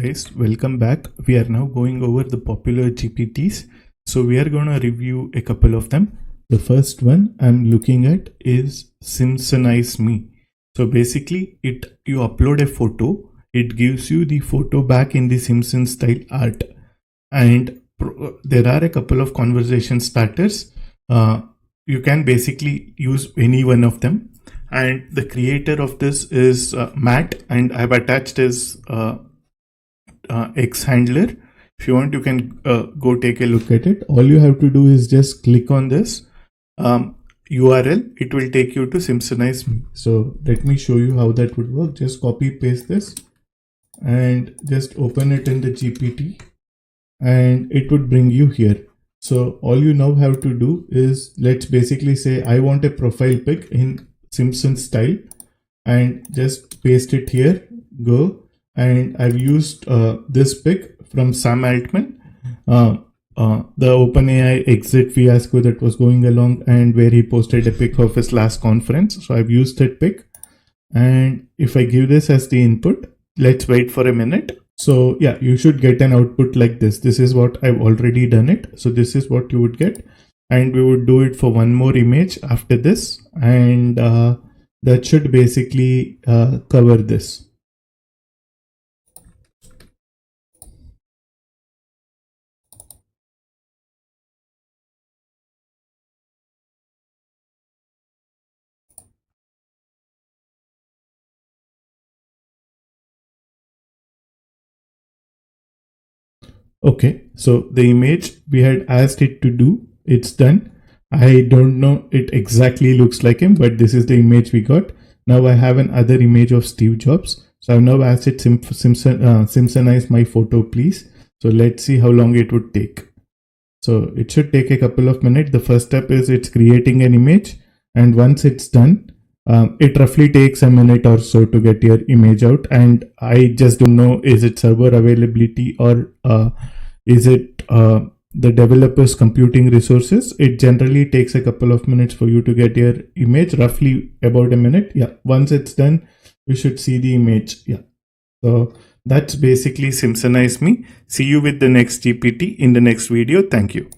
guys, welcome back. We are now going over the popular GPTs. So we are going to review a couple of them. The first one I'm looking at is Simpsonize Me. So basically you upload a photo, it gives you the photo back in the Simpsons style art. And there are a couple of conversation starters. You can basically use any one of them. And the creator of this is Matt, and I've attached his X handler. If you want, you can go take a look at it. All you have to do is just click on this URL. It will take you to Simpsonize Me. So let me show you how that would work. Just copy paste this and just open it in the GPT and it would bring you here. So all you now have to do is, let's basically say I want a profile pic in Simpsons style, and just paste it here, go, and I've used this pic from Sam Altman, the OpenAI exit fiasco that was going along, and where he posted a pic of his last conference. So I've used that pic, and if I give this as the input, let's wait for a minute. So yeah, you should get an output like this. This is what I've already done it. So this is what you would get. And we would do it for one more image after this. And that should basically cover this. Okay, so the image we had asked it to do, it's done. I don't know it exactly looks like him, but this is the image we got. Now I have another image of Steve Jobs. So I've now asked it Simpsonize my photo, please. So let's see how long it would take. So it should take a couple of minutes. The first step is it's creating an image, and once it's done, it roughly takes a minute or so to get your image out. And I just don't know, is it server availability or is it the developers computing resources? It generally takes a couple of minutes for you to get your image, roughly about a minute. Yeah, once it's done, you should see the image. Yeah, so that's basically Simpsonize Me. See you with the next GPT in the next video. Thank you.